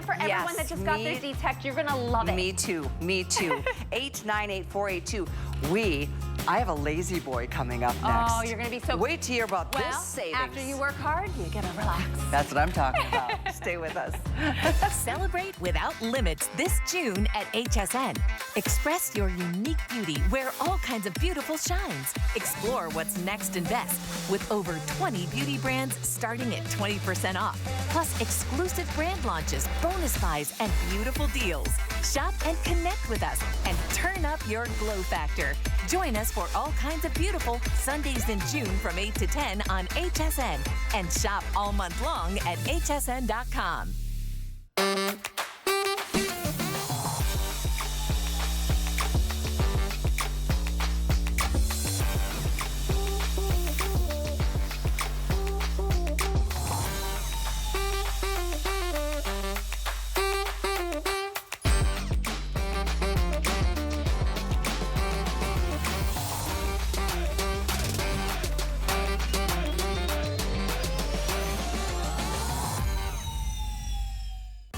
for everyone that just got their D-Tech. You're gonna love it. Me too, me too. 898-482. I have a lazy boy coming up next. Oh, you're gonna be so... Wait to hear about this savings. After you work hard, you get to relax. That's what I'm talking about. Stay with us. Celebrate without limits this June at HSN. Express your unique beauty, wear all kinds of beautiful shines. Explore what's next and best with over 20 beauty brands starting at 20% off. Plus exclusive brand launches, bonus buys, and beautiful deals. Shop and connect with us and turn up your glow factor. Join us for all kinds of beautiful Sundays in June from 8 to 10 on HSN. And shop all month long at hsn.com.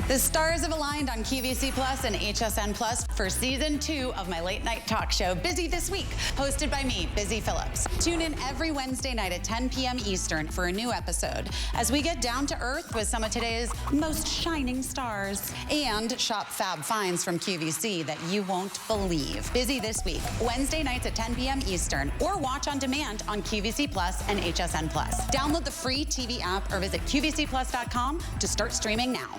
The stars have aligned on QVC Plus and HSN Plus for season 2 of my late night talk show, Busy This Week, hosted by me, Busy Phillips. Tune in every Wednesday night at 10 p.m. Eastern for a new episode as we get down to earth with some of today's most shining stars and shop fab finds from QVC that you won't believe. Busy This Week, Wednesday nights at 10 p.m. Eastern, or watch on demand on QVC Plus and HSN Plus. Download the free TV app or visit QVCplus.com to start streaming now.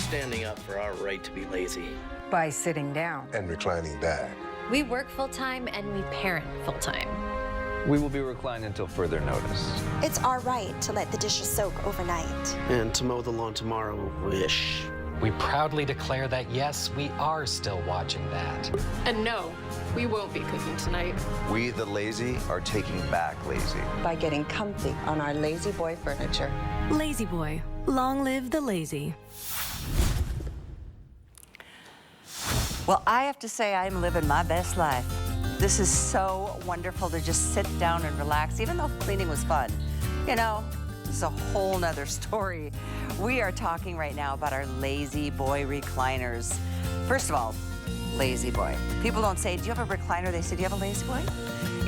Standing up for our right to be lazy. By sitting down. And reclining back. We work full-time and we parent full-time. We will be reclined until further notice. It's our right to let the dishes soak overnight. And to mow the lawn tomorrow, wish. We proudly declare that yes, we are still watching that. And no, we won't be cooking tonight. We, the lazy, are taking back lazy. By getting comfy on our Lazy Boy furniture. Lazy Boy, long live the lazy. Well, I have to say I'm living my best life. This is so wonderful to just sit down and relax, even though cleaning was fun. You know, this is a whole nother story. We are talking right now about our Lazy Boy recliners. First of all, Lazy Boy. People don't say, do you have a recliner? They say, do you have a Lazy Boy?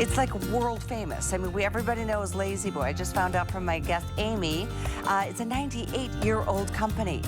It's like world famous. I mean, everybody knows Lazy Boy. I just found out from my guest, Amy. It's a 98-year-old company.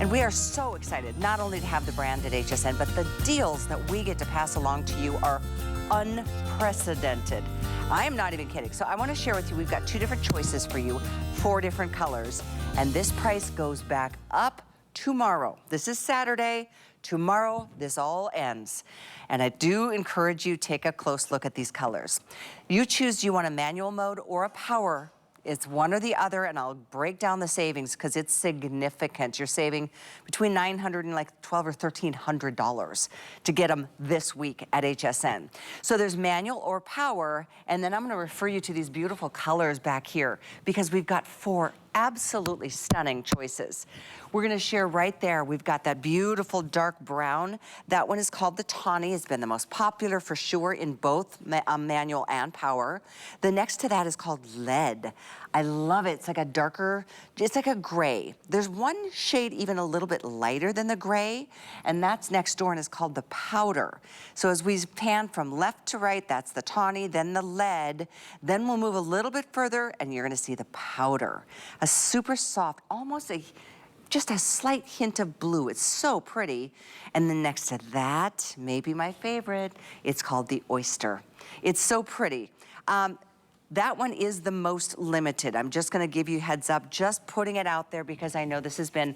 And we are so excited not only to have the brand at HSN, but the deals that we get to pass along to you are unprecedented. I am not even kidding. So I want to share with you, we've got 2 different choices for you, 4 different colors. And this price goes back up tomorrow. This is Saturday. Tomorrow, this all ends. And I do encourage you to take a close look at these colors. You choose, do you want a manual mode or a power? It's one or the other, and I'll break down the savings because it's significant. You're saving between $900 and like $1,200 or $1,300 to get them this week at HSN. So there's manual or power, and then I'm gonna refer you to these beautiful colors back here because we've got 4 absolutely stunning choices. We're gonna share right there. We've got that beautiful dark brown. That one is called the Tawny. It's been the most popular for sure in both manual and power. The next to that is called Lead. I love it. It's like a darker, it's like a gray. There's one shade even a little bit lighter than the gray, and that's next door and is called the Powder. So as we pan from left to right, that's the Tawny, then the Lead, then we'll move a little bit further and you're gonna see the Powder. A super soft, almost just a slight hint of blue. It's so pretty. And then next to that, maybe my favorite, it's called the Oyster. It's so pretty. That one is the most limited. I'm just gonna give you heads up, just putting it out there because I know this has been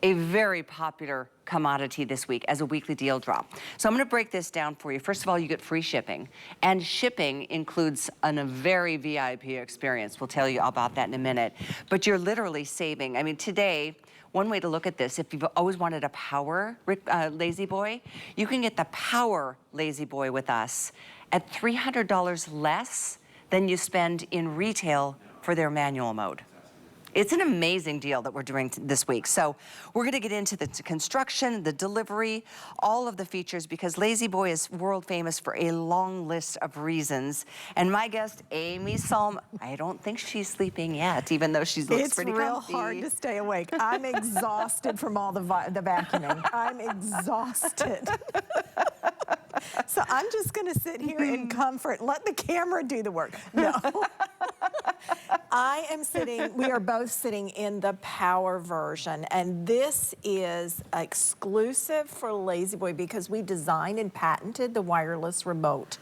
a very popular commodity this week as a weekly deal drop. So I'm gonna break this down for you. First of all, you get free shipping, and shipping includes a very VIP experience. We'll tell you about that in a minute. But you're literally saving. I mean, today, one way to look at this, if you've always wanted a power Lazy Boy, you can get the power Lazy Boy with us at $300 less than you spend in retail for their manual mode. It's an amazing deal that we're doing this week. So we're going to get into the construction, the delivery, all of the features, because Lazy Boy is world famous for a long list of reasons. And my guest, Amy Salm, I don't think she's sleeping yet, even though she looks pretty comfy. It's real hard to stay awake. I'm exhausted from all the vacuuming. I'm exhausted. So I'm just going to sit here in comfort, let the camera do the work. No. I am sitting, we are both sitting in the power version, and this is exclusive for Lazy Boy because we designed and patented the wireless remote.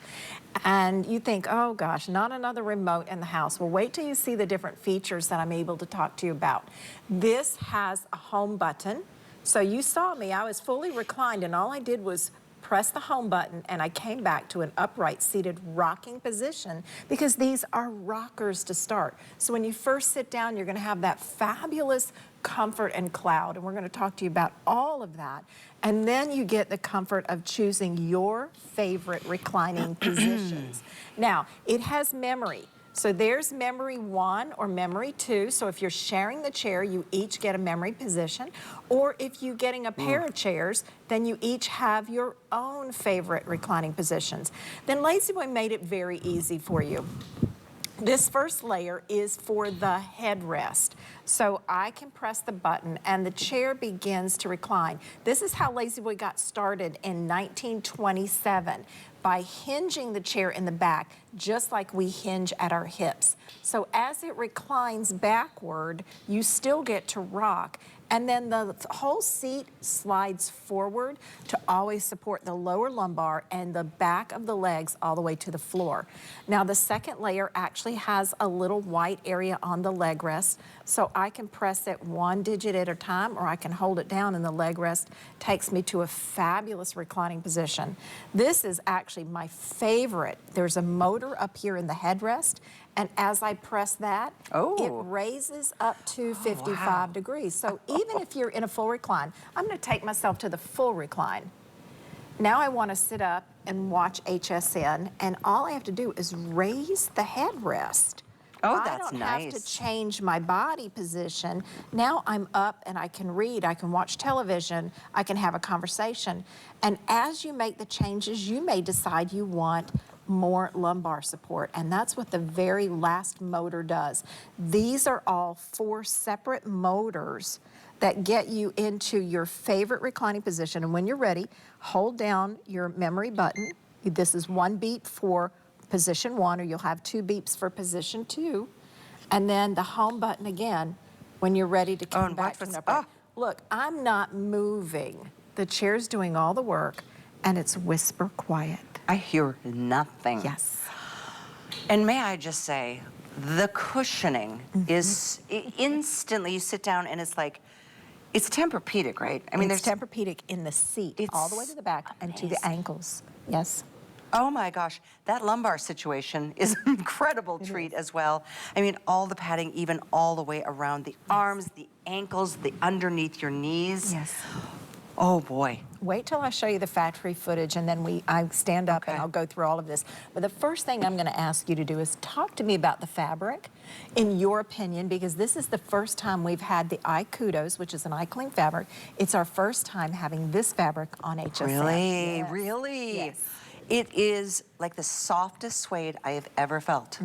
And you think, oh gosh, not another remote in the house. Well, wait till you see the different features that I'm able to talk to you about. This has a home button. So you saw me, I was fully reclined, and all I did was press the home button, and I came back to an upright seated rocking position because these are rockers to start. So when you first sit down, you're going to have that fabulous comfort and cloud, and we're going to talk to you about all of that. And then you get the comfort of choosing your favorite reclining positions. Now, it has memory. So there's memory 1 or memory 2. So if you're sharing the chair, you each get a memory position. Or if you're getting a pair of chairs, then you each have your own favorite reclining positions. Then Lazy Boy made it very easy for you. This first layer is for the headrest. So I can press the button and the chair begins to recline. This is how Lazy Boy got started in 1927 by hinging the chair in the back, just like we hinge at our hips. So as it reclines backward, you still get to rock. And then the whole seat slides forward to always support the lower lumbar and the back of the legs all the way to the floor. Now the second layer actually has a little white area on the leg rest, so I can press it 1 digit at a time, or I can hold it down and the leg rest takes me to a fabulous reclining position. This is actually my favorite. There's a motor up here in the headrest, and as I press that, it raises up to 55 degrees. So even if you're in a full recline, I'm going to take myself to the full recline. Now I want to sit up and watch HSN, and all I have to do is raise the headrest. Oh, that's I don't nice. have to change my body position. Now I'm up and I can read, I can watch television, I can have a conversation. And as you make the changes, you may decide you want more lumbar support, and that's what the very last motor does. These are all 4 separate motors that get you into your favorite reclining position, and when you're ready, hold down your memory button. This is 1 beep for position 1, or you'll have 2 beeps for position 2, and then the home button again when you're ready to come back to an upright. Look, I'm not moving. The chair's doing all the work, and it's whisper quiet. I hear nothing. Yes. And may I just say, the cushioning is instantly, you sit down and it's like, it's Tempur-Pedic, right? I mean, it's Tempur-Pedic in the seat, all the way to the back and to the ankles. Yes. Oh my gosh, that lumbar situation is an incredible treat as well. I mean, all the padding, even all the way around the arms, the ankles, the underneath your knees. Yes. Oh boy. Wait till I show you the factory footage, and then I stand up and I'll go through all of this. But the first thing I'm going to ask you to do is talk to me about the fabric, in your opinion, because this is the first time we've had the iKudos, which is an iClean fabric. It's our first time having this fabric on HSN. Really? Yes. Really? Yes. It is like the softest suede I have ever felt.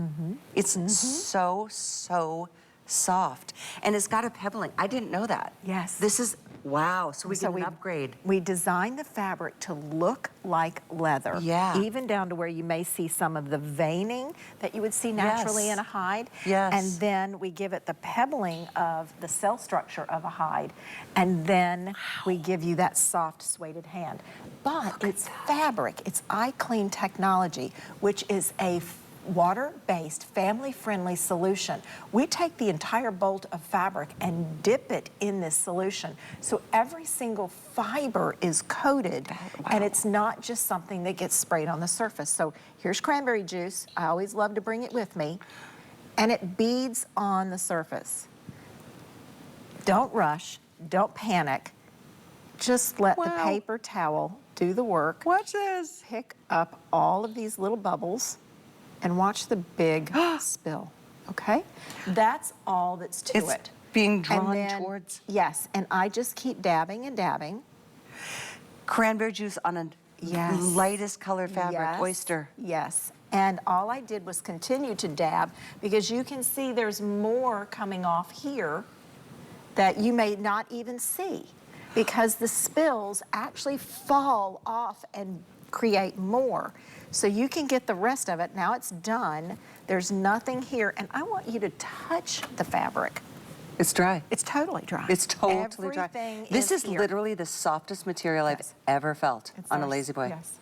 It's so, so soft. And it's got a pebbling. I didn't know that. Yes. This is, wow, so we get an upgrade. We designed the fabric to look like leather. Yeah. Even down to where you may see some of the veining that you would see naturally in a hide. Yes. And then we give it the pebbling of the cell structure of a hide. And then we give you that soft suede hand. But it's fabric, it's iClean technology, which is a water-based, family-friendly solution. We take the entire bolt of fabric and dip it in this solution. So every single fiber is coated, and it's not just something that gets sprayed on the surface. So here's cranberry juice. I always love to bring it with me. And it beads on the surface. Don't rush, don't panic. Just let the paper towel do the work. Watch this. Pick up all of these little bubbles and watch the big spill. Okay? That's all that's to It's it. being And drawn then- towards Yes, and I just keep dabbing and dabbing. cranberry juice on a Yes. lightest colored fabric, Yes, oyster. Yes, and all I did was continue to dab because you can see there's more coming off here that you may not even see because the spills actually fall off and create more. So you can get the rest of it. Now it's done. There's nothing here, and I want you to touch the fabric. It's dry. It's totally dry. It's totally dry. Everything This is here. literally the softest material I've ever felt on a Lazy Boy. Yes.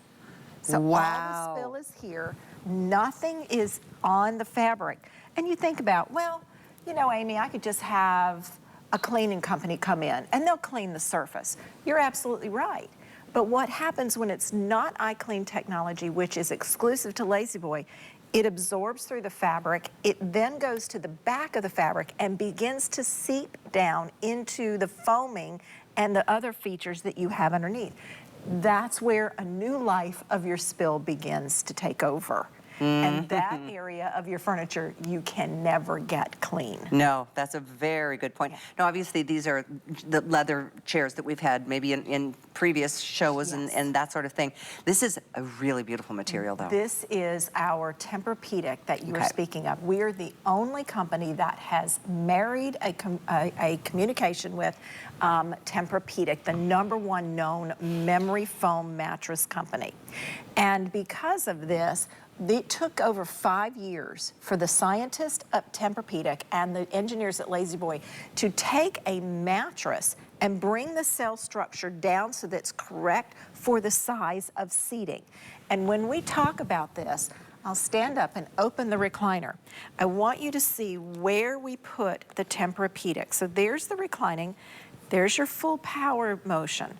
So all Wow. the spill is here. Nothing is on the fabric. And you think about, well, you know, Amy, I could just have a cleaning company come in and they'll clean the surface. You're absolutely right. But what happens when it's not iClean technology, which is exclusive to Lazy Boy, it absorbs through the fabric, it then goes to the back of the fabric and begins to seep down into the foaming and the other features that you have underneath. That's where a new life of your spill begins to take over. And that area of your furniture you can never get clean. No, that's a very good point. Now, obviously, these are the leather chairs that we've had maybe in previous shows and that sort of thing. This is a really beautiful material, though. This is our Tempur-Pedic that you were speaking of. We are the only company that has married a communication with Tempur-Pedic, the #1 known memory foam mattress company. And because of this, it took over 5 years for the scientists at Tempur-Pedic and the engineers at Lazy Boy to take a mattress and bring the cell structure down so that it's correct for the size of seating. And when we talk about this, I'll stand up and open the recliner. I want you to see where we put the Tempur-Pedic. So there's the reclining. There's your full power motion.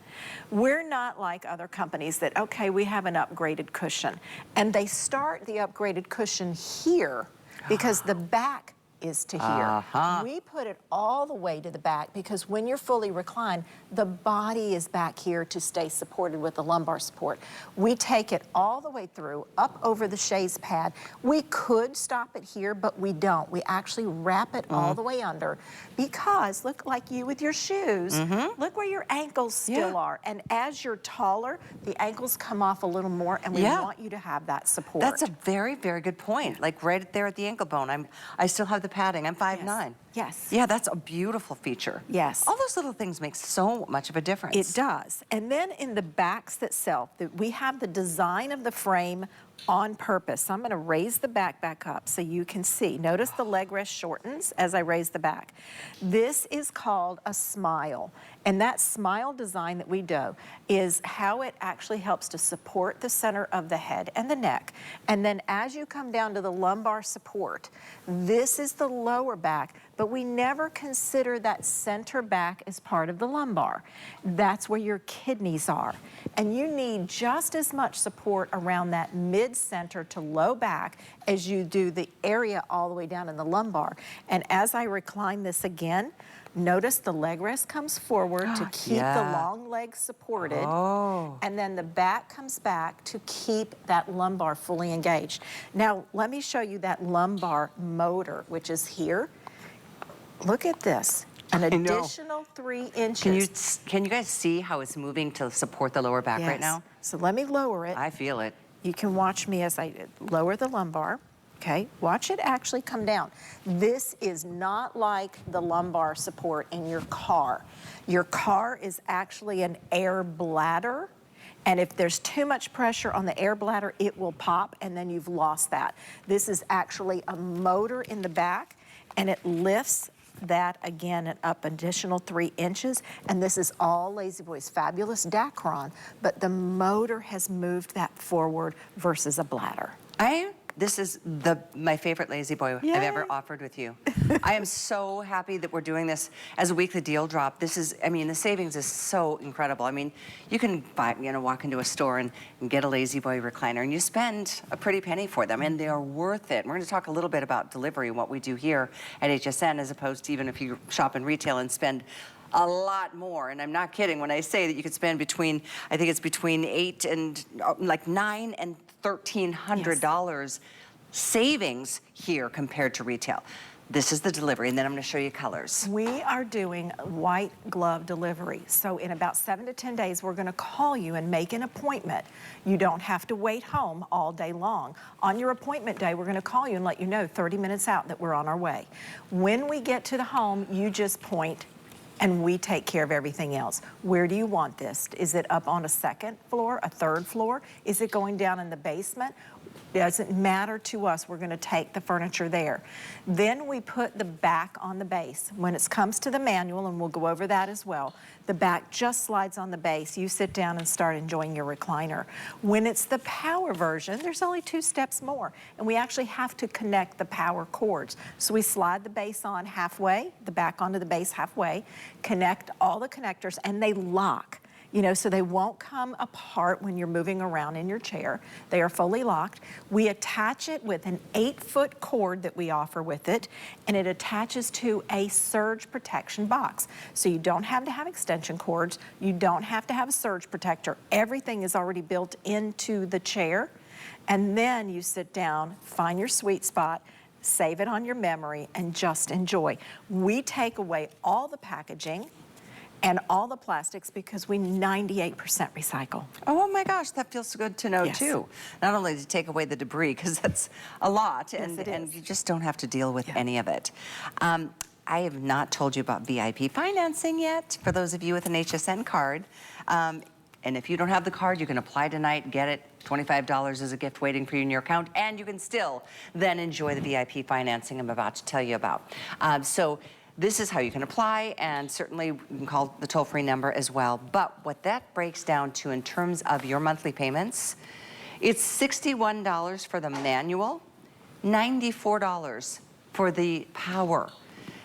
We're not like other companies that, okay, we have an upgraded cushion. And they start the upgraded cushion here because the back is to here. We put it all the way to the back because when you're fully reclined, the body is back here to stay supported with the lumbar support. We take it all the way through, up over the chaise pad. We could stop it here, but we don't. We actually wrap it all the way under because, look like you with your shoes, look where your ankles still are. And as you're taller, the ankles come off a little more and we want you to have that support. That's a very, very good point. Like right there at the ankle bone. I still have the padding. I'm 5'9". Yes. Yeah, that's a beautiful feature. Yes. All those little things make so much of a difference. It does. And then in the backs itself, we have the design of the frame on purpose. So I'm going to raise the back up so you can see. Notice the leg rest shortens as I raise the back. This is called a smile. And that smile design that we do is how it actually helps to support the center of the head and the neck. And then as you come down to the lumbar support, this is the lower back, but we never consider that center back as part of the lumbar. That's where your kidneys are. And you need just as much support around that mid-center to low back as you do the area all the way down in the lumbar. And as I recline this again, notice the leg rest comes forward to keep the long legs supported. And then the back comes back to keep that lumbar fully engaged. Now, let me show you that lumbar motor, which is here. Look at this. An additional 3 inches. Can you guys see how it's moving to support the lower back right now? So let me lower it. I feel it. You can watch me as I lower the lumbar. Okay, watch it actually come down. This is not like the lumbar support in your car. Your car is actually an air bladder. And if there's too much pressure on the air bladder, it will pop and then you've lost that. This is actually a motor in the back and it lifts that again and up additional 3 inches. And this is all Lazy Boy's fabulous Dacron, but the motor has moved that forward versus a bladder. This is my favorite Lazy Boy I've ever offered with you. I am so happy that we're doing this as a weekly deal drop. This is, I mean, the savings is so incredible. I mean, you can buy, walk into a store and get a Lazy Boy recliner and you spend a pretty penny for them and they are worth it. And we're going to talk a little bit about delivery and what we do here at HSN as opposed to even if you shop in retail and spend a lot more, and I'm not kidding when I say that you could spend between, I think it's between $9,000 and $1,300 savings here compared to retail. This is the delivery, and then I'm going to show you colors. We are doing white glove delivery. So in about 7 to 10 days, we're going to call you and make an appointment. You don't have to wait home all day long. On your appointment day, we're going to call you and let you know 30 minutes out that we're on our way. When we get to the home, you just point and we take care of everything else. Where do you want this? Is it up on a second floor, a third floor? Is it going down in the basement? It doesn't matter to us. We're going to take the furniture there. Then we put the back on the base. When it comes to the manual, and we'll go over that as well, the back just slides on the base. You sit down and start enjoying your recliner. When it's the power version, there's only 2 steps more, and we actually have to connect the power cords. So we slide the base on halfway, the back onto the base halfway, connect all the connectors, and they lock. You know, so they won't come apart when you're moving around in your chair. They are fully locked. We attach it with an 8-foot cord that we offer with it, and it attaches to a surge protection box. So you don't have to have extension cords. You don't have to have a surge protector. Everything is already built into the chair. And then you sit down, find your sweet spot, save it on your memory, and just enjoy. We take away all the packaging and all the plastics because we 98% recycle. Oh my gosh, that feels good to know Yes. too. Not only to take away the debris, because that's a lot, Yes, and, it and is. you just don't have to deal with any of it. I have not told you about VIP financing yet, for those of you with an HSN card. And if you don't have the card, you can apply tonight, get it. $25 is a gift waiting for you in your account, and you can still then enjoy the VIP financing I'm about to tell you about. So this is how you can apply, and certainly you can call the toll-free number as well. But what that breaks down to in terms of your monthly payments, it's $61 for the manual, $94 for the power.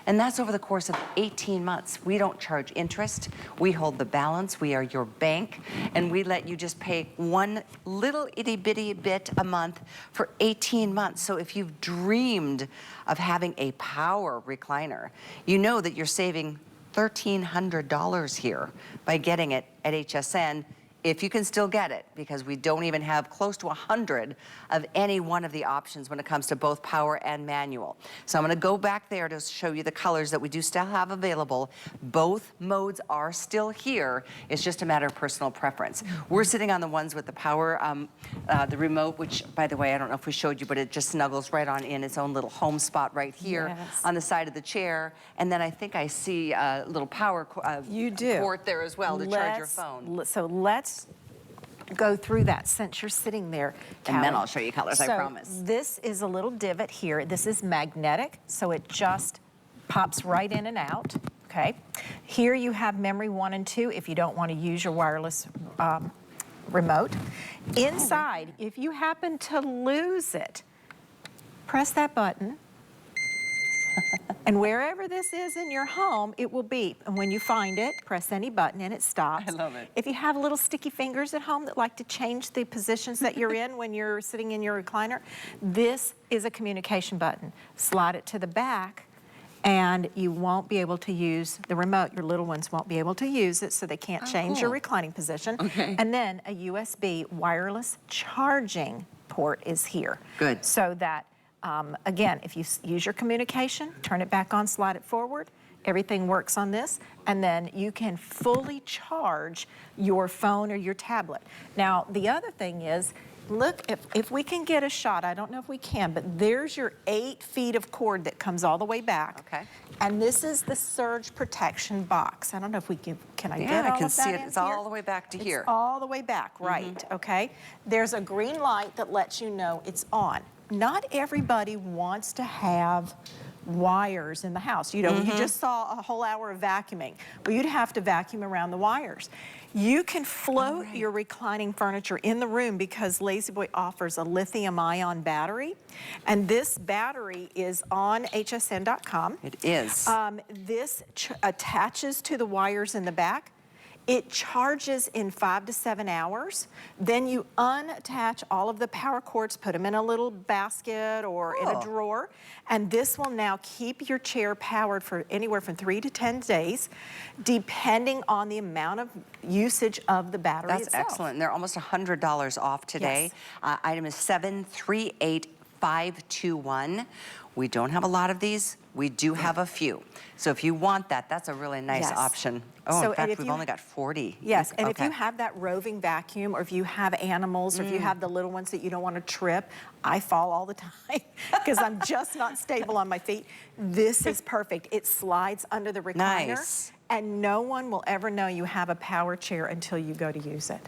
And that's over the course of 18 months. We don't charge interest. We hold the balance. We are your bank. And we let you just pay one little itty bitty bit a month for 18 months. So if you've dreamed of having a power recliner, you know that you're saving $1,300 here by getting it at HSN, if you can still get it, because we don't even have close to 100 of any one of the options when it comes to both power and manual. So I'm going to go back there to show you the colors that we do still have available. Both modes are still here. It's just a matter of personal preference. We're sitting on the ones with the power, the remote, which, by the way, I don't know if we showed you, but it just snuggles right on in its own little home spot right here on the side of the chair. And then I think I see a little power port there as well to charge your phone. So let's go through that since you're sitting there, Callie. And then I'll show you colors, I promise. This is a little divot here. This is magnetic, so it just pops right in and out, okay? Here you have memory 1 and 2 if you don't want to use your wireless remote. Inside, if you happen to lose it, press that button. And wherever this is in your home, it will beep. And when you find it, press any button and it stops. I love it. If you have little sticky fingers at home that like to change the positions that you're in when you're sitting in your recliner, this is a communication button. Slide it to the back and you won't be able to use the remote. Your little ones won't be able to use it, so they can't change your reclining position. Okay. And then a USB wireless charging port is here. Good. So that again, if you use your communication, turn it back on, slide it forward, everything works on this, and then you can fully charge your phone or your tablet. Now, the other thing is, look, if we can get a shot, I don't know if we can, but there's your 8 feet of cord that comes all the way back. Okay. And this is the surge protection box. I don't know if we can I get all of that I can see it. in It's here? all the way back to here. It's all the way back, right, okay? There's a green light that lets you know it's on. Not everybody wants to have wires in the house. You know, you just saw a whole hour of vacuuming. Well, you'd have to vacuum around the wires. You can float your reclining furniture in the room because La-Z-Boy offers a lithium-ion battery. And this battery is on hsn.com. It is. This attaches to the wires in the back. It charges in 5 to 7 hours. Then you unattach all of the power cords, put them in a little basket or in a drawer, and this will now keep your chair powered for anywhere from 3 to 10 days, depending on the amount of usage of the battery itself. That's excellent. And they're almost $100 off today. Yes. Item is 738 521. We don't have a lot of these. We do have a few. So if you want that, that's a really nice Yes. option. Oh, So, in and fact, if we've you- only got 40. Yes, and if Okay. you have that roving vacuum, or if you have animals, or if you have the little ones that you don't want to trip, I fall all the time because I'm just not stable on my feet. This is perfect. It slides under the recliner, Nice. and no one will ever know you have a power chair until you go to use it.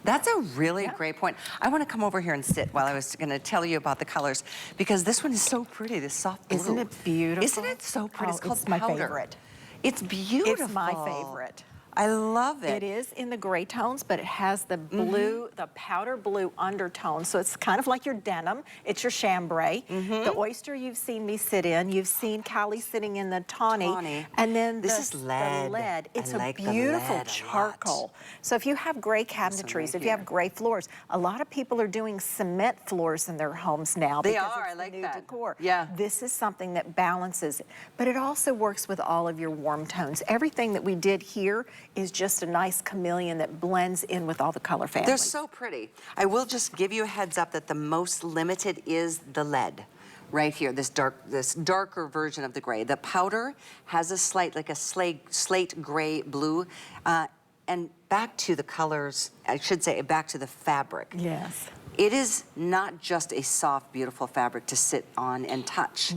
That's a really great point. I want to come over here and sit while I was going to tell you about the colors, because this one is so pretty, this soft blue. Isn't it beautiful? Isn't it so pretty? Oh, It's called it's my powder. favorite. It's beautiful. It's my favorite. I love it. It is in the gray tones, but it has the blue, the powder blue undertone. So it's kind of like your denim. It's your chambray. The oyster you've seen me sit in. You've seen Callie sitting in the tawny. And then This the, is lead. the lead. It's I like a the beautiful lead a charcoal. So if you have gray cabinetries, if you have gray floors, a lot of people are doing cement floors in their homes now. They because are. it's I like the new that. decor. Yeah. This is something that balances it. But it also works with all of your warm tones. Everything that we did here is just a nice chameleon that blends in with all the color families. They're so pretty. I will just give you a heads up that the most limited is the lead. Right here, this darker version of the gray. The powder has a slight, like a slate gray blue, and back to the colors, I should say back to the fabric. Yes. It is not just a soft, beautiful fabric to sit on and touch.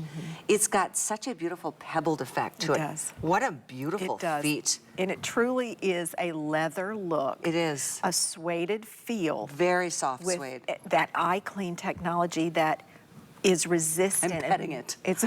It's got such a beautiful pebbled effect to it. It does. What a beautiful It does. feat. And it truly is a leather look. It is. A suede feel. Very soft with suede. that iClean technology that is resistant. I'm petting it. It's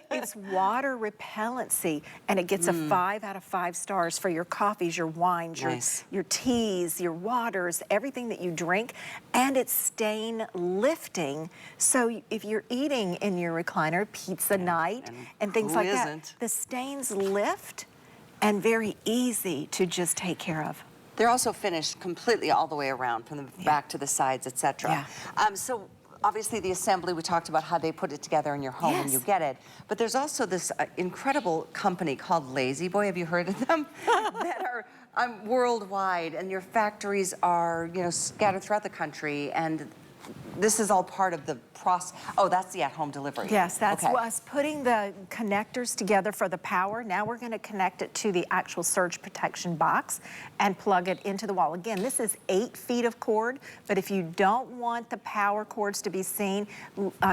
it's water repellency, and it gets a 5 out of 5 stars for your coffees, your wines, Nice. your teas, your waters, everything that you drink, and it's stain lifting. So if you're eating in your recliner, pizza night, and things who like isn't? that, the stains lift and very easy to just take care of. They're also finished completely all the way around, from the back to the sides, etc. So obviously the assembly, we talked about how they put it together in your home when you get it. But there's also this incredible company called Lazy Boy. Have you heard of them? That are worldwide, and your factories are, you know, scattered throughout the country, and this is all part of the process. Oh, that's the at-home delivery. Yes, that's okay. us putting the connectors together for the power. Now we're going to connect it to the actual surge protection box and plug it into the wall. Again, this is 8 feet of cord, but if you don't want the power cords to be seen,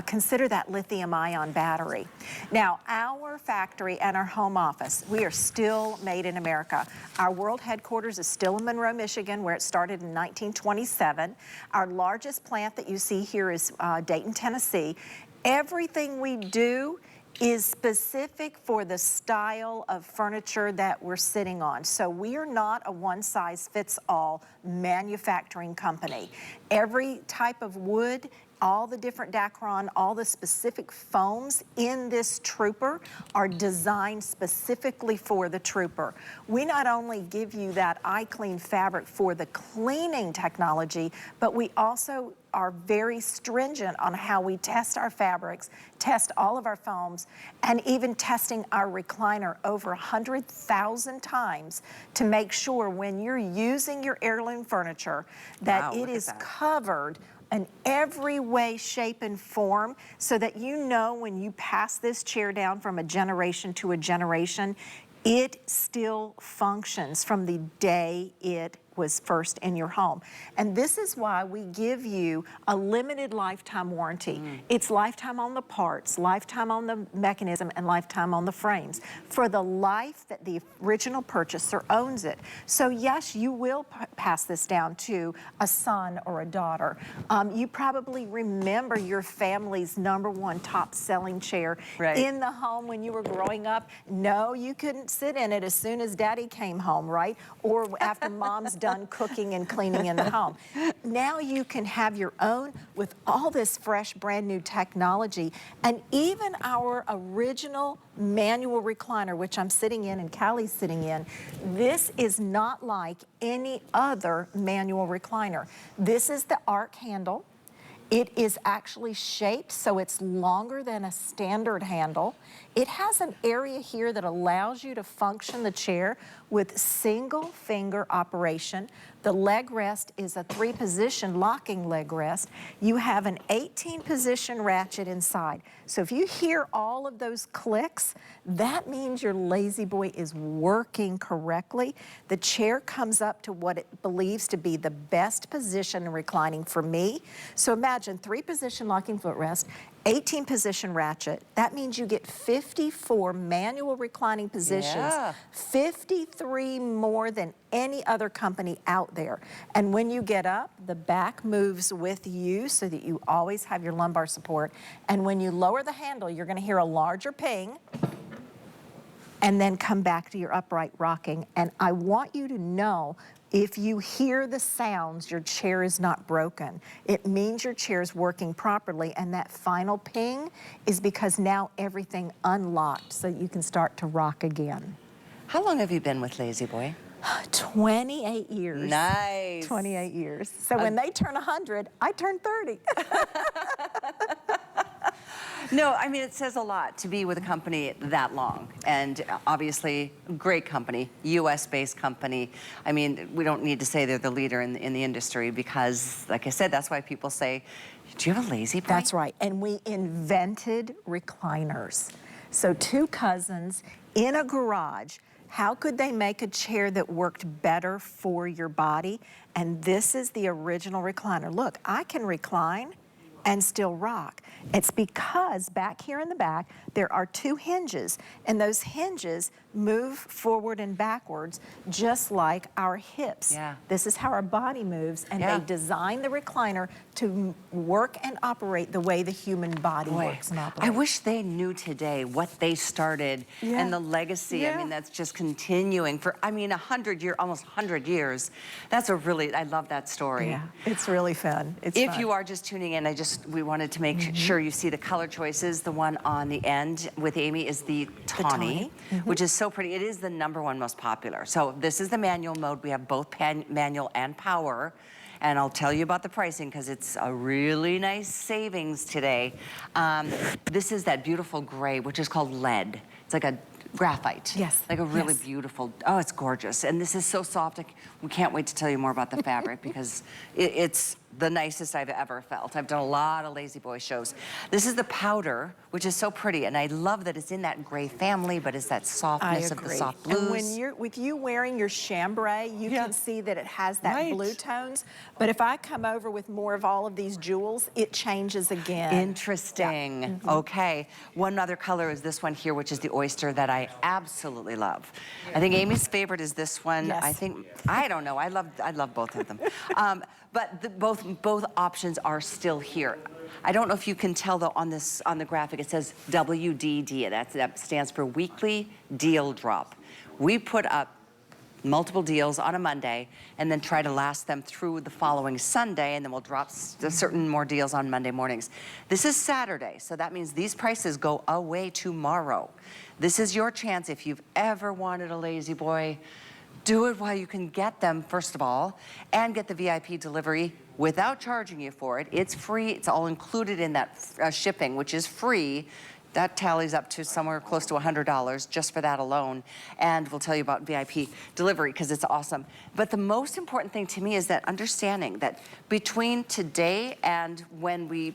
consider that lithium-ion battery. Now, our factory and our home office, we are still made in America. Our world headquarters is still in Monroe, Michigan, where it started in 1927. Our largest plant that you see here is Dayton, Tennessee. Everything we do is specific for the style of furniture that we're sitting on. So we are not a one-size-fits-all manufacturing company. Every type of wood, all the different Dacron, all the specific foams in this Trooper are designed specifically for the Trooper. We not only give you that iClean fabric for the cleaning technology, but we also are very stringent on how we test our fabrics, test all of our foams, and even testing our recliner over 100,000 times to make sure when you're using your heirloom furniture that it is covered in every way, shape, and form, so that you know when you pass this chair down from a generation to a generation, it still functions from the day it was first in your home. And this is why we give you a limited lifetime warranty. It's lifetime on the parts, lifetime on the mechanism, and lifetime on the frames for the life that the original purchaser owns it. So yes, you will pass this down to a son or a daughter. You probably remember your family's #1 top selling chair in the home when you were growing up. No, you couldn't sit in it as soon as daddy came home, right? Or after mom's done cooking and cleaning in the home. Now you can have your own with all this fresh, brand new technology. And even our original manual recliner, which I'm sitting in and Callie's sitting in, this is not like any other manual recliner. This is the arc handle. It is actually shaped so it's longer than a standard handle. It has an area here that allows you to function the chair with single finger operation, The leg rest is a 3-position locking leg rest. You have an 18-position ratchet inside. So if you hear all of those clicks, that means your Lazy Boy is working correctly. The chair comes up to what it believes to be the best position in reclining for me. So imagine 3-position locking footrest, 18-position ratchet. That means you get 54 manual reclining positions, 53 more than any other company out there. And when you get up, the back moves with you so that you always have your lumbar support. And when you lower the handle, you're going to hear a larger ping and then come back to your upright rocking. And I want you to know, if you hear the sounds, your chair is not broken. It means your chair is working properly, and that final ping is because now everything unlocked so you can start to rock again. How long have you been with Lazy Boy? 28 years. Nice. 28 years. So when they turn 100, I turn 30. No, I mean, it says a lot to be with a company that long. And obviously, great company, US-based company. I mean, we don't need to say they're the leader in the industry because, like I said, that's why people say, do you have a Lazy Boy? That's right. And we invented recliners. So 2 cousins in a garage. How could they make a chair that worked better for your body? And this is the original recliner. Look, I can recline and still rock. It's because back here in the back, there are 2 hinges, and those hinges move forward and backwards just like our hips. Yeah. This is how our body moves, and they designed the recliner to work and operate the way the human body works and operates. I wish they knew today what they started and the legacy. I mean, that's just continuing for, I mean, 100 years, almost 100 years. That's a really, I love that story. Yeah, it's really fun. It's if fun. you are just tuning in, we wanted to make sure you see the color choices. The one on the end with Amy is the tawny, which is so pretty. It is the #1 most popular. So this is the manual mode. We have both manual and power. And I'll tell you about the pricing because it's a really nice savings today. This is that beautiful gray, which is called lead. It's like a graphite. Yes. Like a really beautiful, oh, it's gorgeous. And this is so soft. We can't wait to tell you more about the fabric because it's the nicest I've ever felt. I've done a lot of Lazy Boy shows. This is the powder, which is so pretty, and I love that it's in that gray family, but it's that softness of the soft blues. And when with you wearing your chambray, you can see that it has that blue tones. But if I come over with more of all of these jewels, it changes again. Interesting. Okay. One other color is this one here, which is the oyster that I absolutely love. I think Amy's favorite is this one. I don't know. I love both of them. But both options are still here. I don't know if you can tell though on the graphic it says WDD. That stands for Weekly Deal Drop. We put up multiple deals on a Monday and then try to last them through the following Sunday, and then we'll drop certain more deals on Monday mornings. This is Saturday, so that means these prices go away tomorrow. This is your chance if you've ever wanted a Lazy Boy. Do it while you can get them, first of all, and get the VIP delivery without charging you for it. It's free. It's all included in that shipping, which is free. That tallies up to somewhere close to $100 just for that alone. And we'll tell you about VIP delivery because it's awesome. But the most important thing to me is that understanding that between today and when we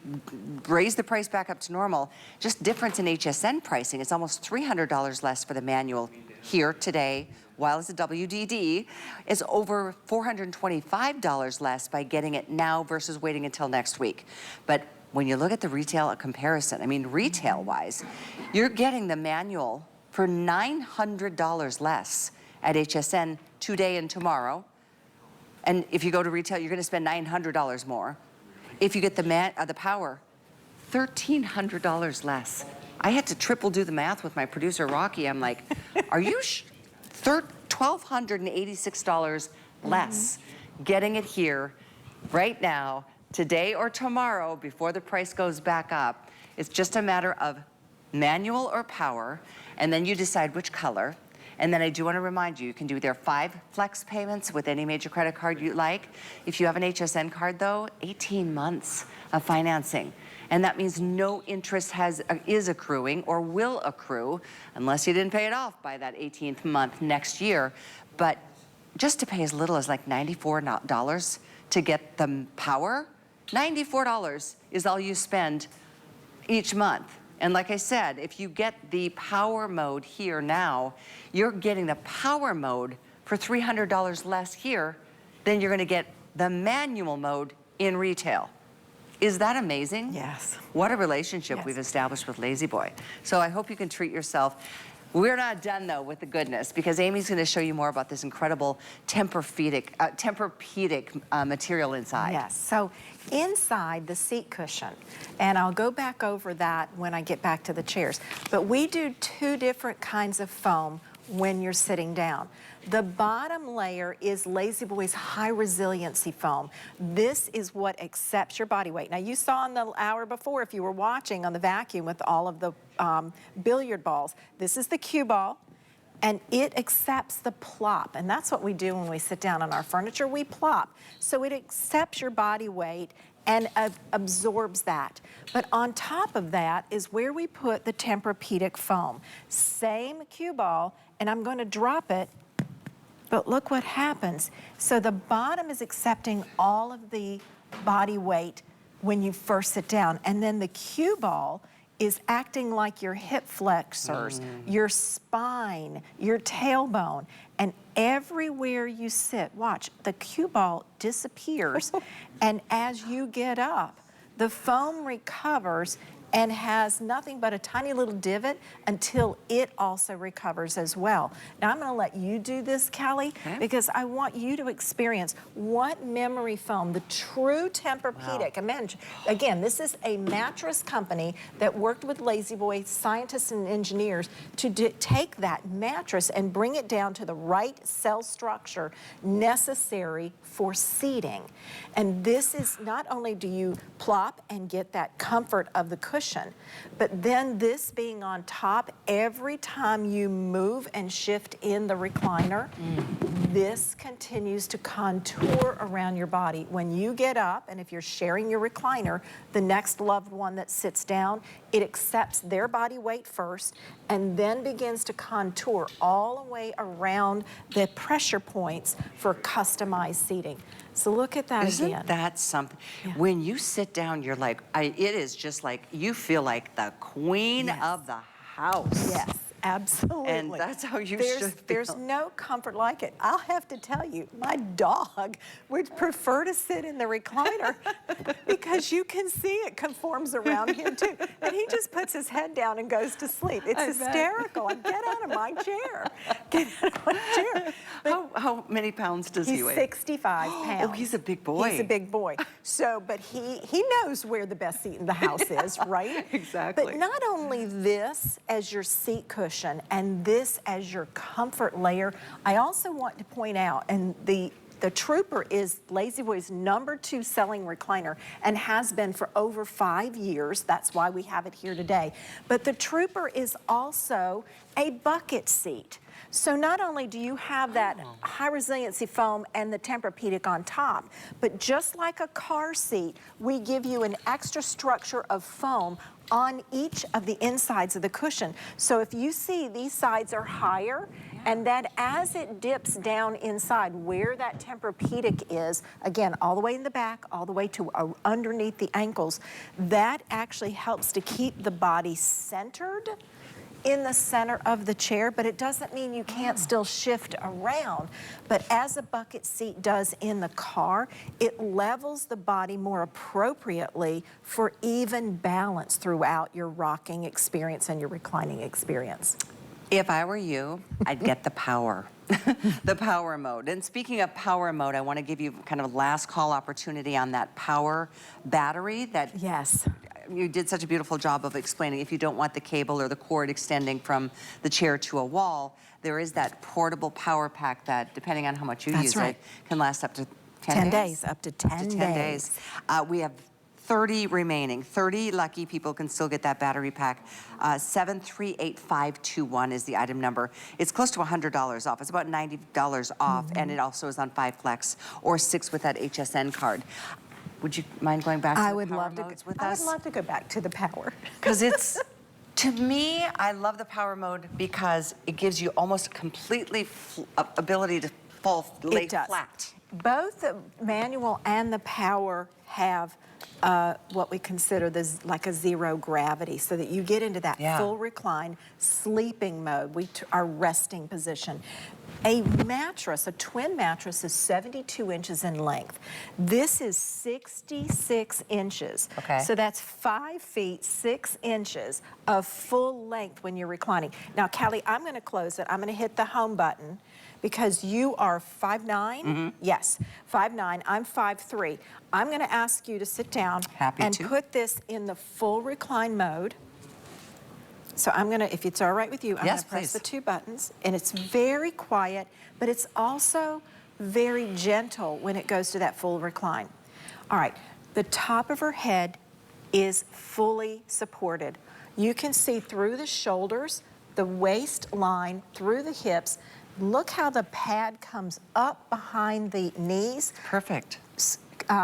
raise the price back up to normal, just difference in HSN pricing. It's almost $300 less for the manual here today, while it's a WDD, is over $425 less by getting it now versus waiting until next week. But when you look at the retail comparison, I mean, retail-wise, you're getting the manual for $900 less at HSN today and tomorrow. And if you go to retail, you're gonna spend $900 more. If you get the power, $1,300 less. I had to triple do the math with my producer, Rocky. I'm like, are you $1,286 less getting it here right now, today or tomorrow before the price goes back up. It's just a matter of manual or power, and then you decide which color. And then I do want to remind you, you can do their 5 flex payments with any major credit card you like. If you have an HSN card though, 18 months of financing. And that means no interest is accruing or will accrue unless you didn't pay it off by that 18th month next year. But just to pay as little as like $94 to get the power. $94 is all you spend each month. And like I said, if you get the power mode here now, you're getting the power mode for $300 less here than you're gonna get the manual mode in retail. Is that amazing? Yes. What a relationship we've established with Lazy Boy. So I hope you can treat yourself. We're not done though with the goodness, because Amy's gonna show you more about this incredible Tempur-Pedic material inside. Yes, so inside the seat cushion, and I'll go back over that when I get back to the chairs, but we do 2 different kinds of foam when you're sitting down. The bottom layer is Lazy Boy's high resiliency foam. This is what accepts your body weight. Now you saw in the hour before, if you were watching on the vacuum with all of the billiard balls, this is the cue ball, and it accepts the plop. And that's what we do when we sit down on our furniture, we plop. So it accepts your body weight and absorbs that. But on top of that is where we put the Tempur-Pedic foam. Same cue ball, and I'm gonna drop it, but look what happens. So the bottom is accepting all of the body weight when you first sit down, and then the cue ball is acting like your hip flexors, your spine, your tailbone, and everywhere you sit, watch, the cue ball disappears, and as you get up, the foam recovers and has nothing but a tiny little divot until it also recovers as well. Now I'm gonna let you do this, Kelly, because I want you to experience what memory foam, the true Tempur-Pedic. Again, this is a mattress company that worked with Lazy Boy scientists and engineers to take that mattress and bring it down to the right cell structure necessary for seating. And this is, not only do you plop and get that comfort of the cushion, but then this being on top, every time you move and shift in the recliner, this continues to contour around your body. When you get up, and if you're sharing your recliner, the next loved one that sits down, it accepts their body weight first and then begins to contour all the way around the pressure points for customized seating. So look at that again. Isn't that something? When you sit down, you're like, it is just like, you feel like the queen of the house. Yes, absolutely. And that's how you should feel. There's no comfort like it. I'll have to tell you, my dog would prefer to sit in the recliner because you can see it conforms around him too. And he just puts his head down and goes to sleep. It's hysterical. Like, get out of my chair. Get out of my chair. How many pounds does he weigh? He's 65 pounds. Oh, he's a big boy. He's a big boy. So, but he knows where the best seat in the house is, right? Exactly. But not only this as your seat cushion and this as your comfort layer, I also want to point out, and the Trooper is Lazy Boy's #2 selling recliner and has been for over 5 years. That's why we have it here today. But the Trooper is also a bucket seat. So not only do you have that high resiliency foam and the Tempur-Pedic on top, but just like a car seat, we give you an extra structure of foam on each of the insides of the cushion. So if you see these sides are higher, and then as it dips down inside where that Tempur-Pedic is, again, all the way in the back, all the way to underneath the ankles, that actually helps to keep the body centered in the center of the chair, but it doesn't mean you can't still shift around. But as a bucket seat does in the car, it levels the body more appropriately for even balance throughout your rocking experience and your reclining experience. If I were you, I'd get the power. The power mode. And speaking of power mode, I want to give you kind of a last call opportunity on that power battery that you did such a beautiful job of explaining. If you don't want the cable or the cord extending from the chair to a wall, there is that portable power pack that, depending on how much you use it, can last up to 10 days. Up to 10 days. We have 30 remaining. 30 lucky people can still get that battery pack. 738521 is the item number. It's close to $100 off. It's about $90 off, and it also is on 5 Flex or 6 with that HSN card. Would you mind going back to the power modes with us? I would love to go back to the power. Because it's, to me, I love the power mode because it gives you almost completely ability to lay It does. flat. Both the manual and the power have what we consider like a zero gravity, so that you get into that full recline sleeping mode, our resting position. A mattress, a twin mattress, is 72 inches in length. This is 66 inches. Okay. So that's 5 feet 6 inches of full length when you're reclining. Now, Callie, I'm going to close it. I'm going to hit the home button because you are 5'9". Yes, 5'9". I'm 5'3". I'm going to ask you to sit down and put this in the full recline mode. So I'm going to, if it's all right with you, I'm going to press the 2 buttons. And it's very quiet, but it's also very gentle when it goes to that full recline. All right, the top of her head is fully supported. You can see through the shoulders, the waistline, through the hips. Look how the pad comes up behind the knees. Perfect.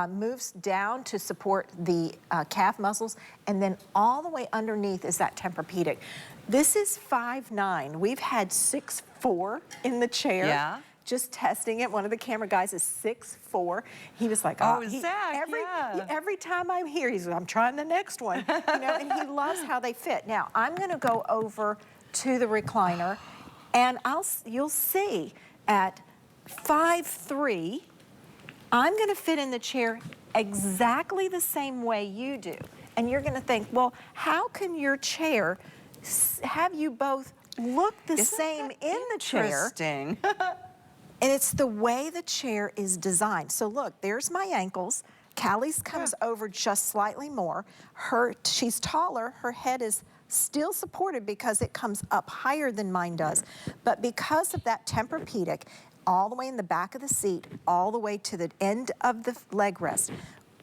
Moves down to support the calf muscles, and then all the way underneath is that Tempur-Pedic. This is 5'9". We've had 6'4" in the chair. Yeah. Just testing it. One of the camera guys is 6'4". He was like, Zach, every time I'm here, he's like, I'm trying the next one. You know, and he loves how they fit. Now, I'm going to go over to the recliner, and you'll see at 5'3", I'm going to fit in the chair exactly the same way you do. And you're going to think, well, how can your chair have you both look the same in the chair? Interesting. And it's the way the chair is designed. So look, there's my ankles. Callie's comes over just slightly more. She's taller. Her head is still supported because it comes up higher than mine does. But because of that Tempur-Pedic, all the way in the back of the seat, all the way to the end of the leg rest,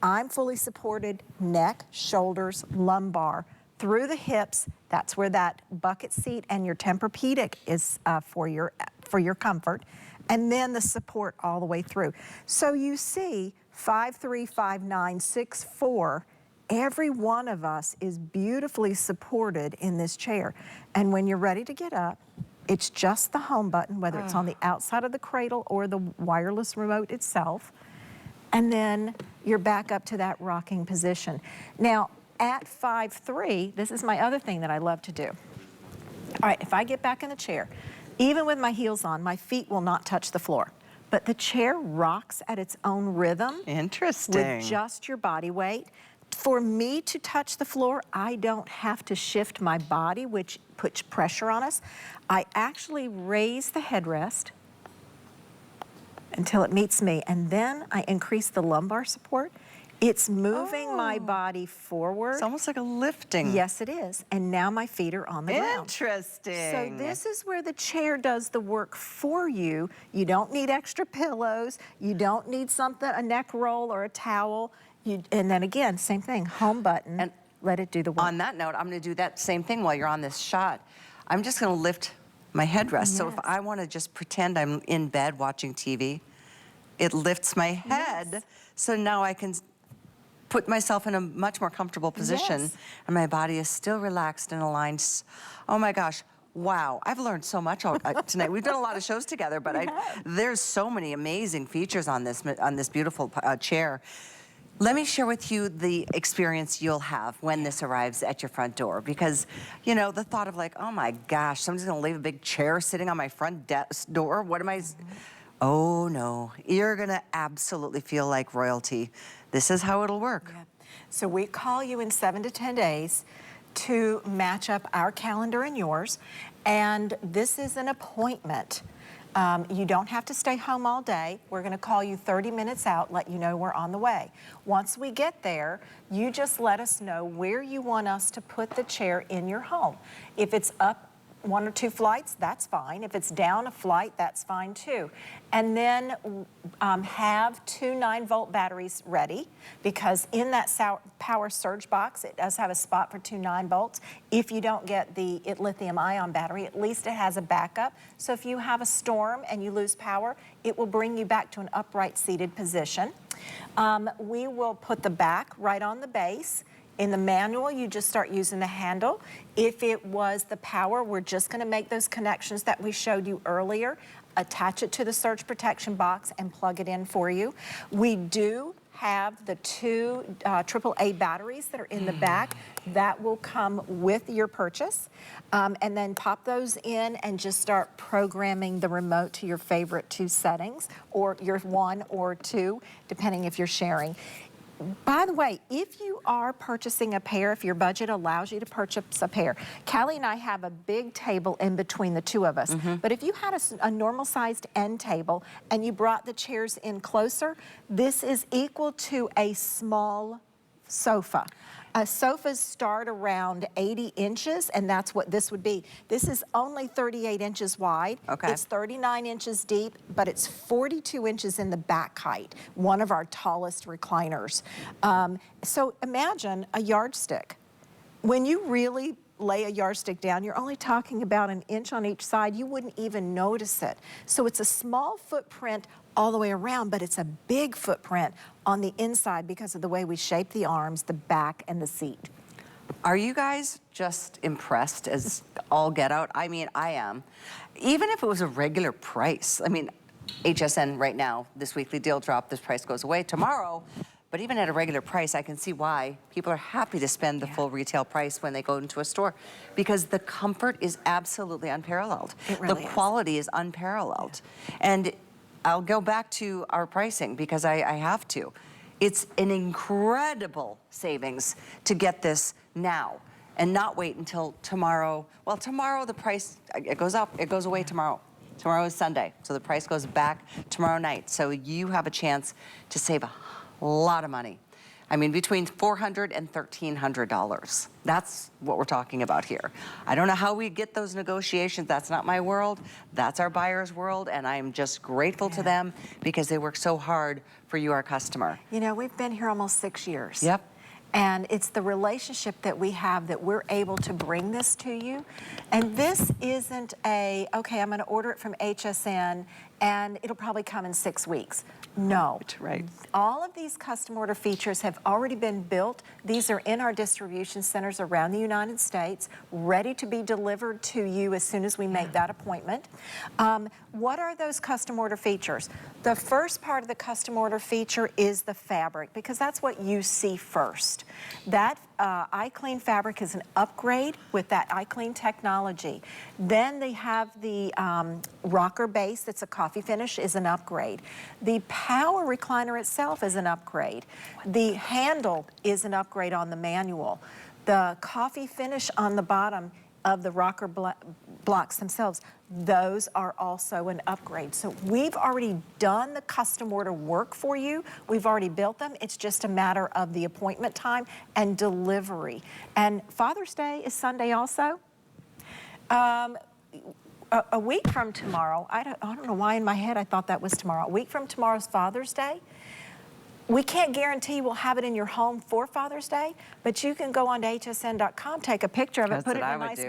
I'm fully supported, neck, shoulders, lumbar, through the hips. That's where that bucket seat and your Tempur-Pedic is for your comfort. And then the support all the way through. So you see 5'3", 5'9", 6'4", every one of us is beautifully supported in this chair. And when you're ready to get up, it's just the home button, whether it's on the outside of the cradle or the wireless remote itself. And then you're back up to that rocking position. Now, at 5'3", this is my other thing that I love to do. All right, if I get back in the chair, even with my heels on, my feet will not touch the floor. But the chair rocks at its own rhythm. Interesting. With just your body weight. For me to touch the floor, I don't have to shift my body, which puts pressure on us. I actually raise the headrest until it meets me, and then I increase the lumbar support. It's moving my body forward. It's almost like a lifting. Yes, it is. And now my feet are on the ground. Interesting. So this is where the chair does the work for you. You don't need extra pillows. You don't need a neck roll or a towel. And then again, same thing, home button, and let it do the work. On that note, I'm going to do that same thing while you're on this shot. I'm just going to lift my headrest. Yes. So if I want to just pretend I'm in bed watching TV, it lifts my head. Yes. So now I can put myself in a much more comfortable position. Yes. And my body is still relaxed and aligned. Oh my gosh. Wow, I've learned so much tonight. We've done a lot of shows together, but there's so many amazing features on this beautiful chair. Let me share with you the experience you'll have when this arrives at your front door, because, you know, the thought of like, oh my gosh, somebody's gonna leave a big chair sitting on my front door. What am I? Oh no, you're gonna absolutely feel like royalty. This is how it'll work. Yeah. So we call you in 7 to 10 days to match up our calendar and yours, and this is an appointment. You don't have to stay home all day. We're going to call you 30 minutes out, let you know we're on the way. Once we get there, you just let us know where you want us to put the chair in your home. If it's up 1 or 2 flights, that's fine. If it's down a flight, that's fine too. And then have 2 9-volt batteries ready, because in that power surge box, it does have a spot for 2 9-volts. If you don't get the lithium-ion battery, at least it has a backup. So if you have a storm and you lose power, it will bring you back to an upright seated position. We will put the back right on the base. In the manual, you just start using the handle. If it was the power, we're just gonna make those connections that we showed you earlier, attach it to the surge protection box and plug it in for you. We do have the two AAA batteries that are in the back. That will come with your purchase. And then pop those in and just start programming the remote to your favorite 2 settings, or your 1 or 2, depending if you're sharing. By the way, if you are purchasing a pair, if your budget allows you to purchase a pair, Callie and I have a big table in between the 2 of us. But if you had a normal sized end table and you brought the chairs in closer, this is equal to a small sofa. Sofas start around 80 inches, and that's what this would be. This is only 38 inches wide. Okay. It's 39 inches deep, but it's 42 inches in the back height, one of our tallest recliners. So imagine a yardstick. When you really lay a yardstick down, you're only talking about 1 inch on each side. You wouldn't even notice it. So it's a small footprint all the way around, but it's a big footprint on the inside because of the way we shape the arms, the back, and the seat. Are you guys just impressed as all get out? I mean, I am. Even if it was a regular price, I mean, HSN right now, this weekly deal drop, this price goes away tomorrow. But even at a regular price, I can see why people are happy to spend the full retail price when they go into a store, because the comfort is absolutely unparalleled. It really the quality is unparalleled. And I'll go back to our pricing because I have to. It's an incredible savings to get this now and not wait until tomorrow. Well, tomorrow the price, it goes up, it goes away tomorrow. Tomorrow is Sunday, so the price goes back tomorrow night. So you have a chance to save a lot of money. I mean, between $400 and $1,300. That's what we're talking about here. I don't know how we get those negotiations. That's not my world. That's our buyer's world, and I'm just grateful to them because they work so hard for you, our customer. You know, we've been here almost 6 years. Yep. And it's the relationship that we have that we're able to bring this to you. And this isn't a, okay, I'm gonna order it from HSN and it'll probably come in 6 weeks. No. Right. All of these custom order features have already been built. These are in our distribution centers around the United States, ready to be delivered to you as soon as we make that appointment. What are those custom order features? The first part of the custom order feature is the fabric, because that's what you see first. That iClean fabric is an upgrade with that iClean technology. Then they have the rocker base that's a coffee finish is an upgrade. The power recliner itself is an upgrade. The handle is an upgrade on the manual. The coffee finish on the bottom of the rocker blocks themselves, those are also an upgrade. So we've already done the custom order work for you. We've already built them. It's just a matter of the appointment time and delivery. And Father's Day is Sunday also. A week from tomorrow, I don't know why in my head I thought that was tomorrow. A week from tomorrow's Father's Day. We can't guarantee we'll have it in your home for Father's Day, but you can go on to hsn.com, take a picture of it, put it in a nice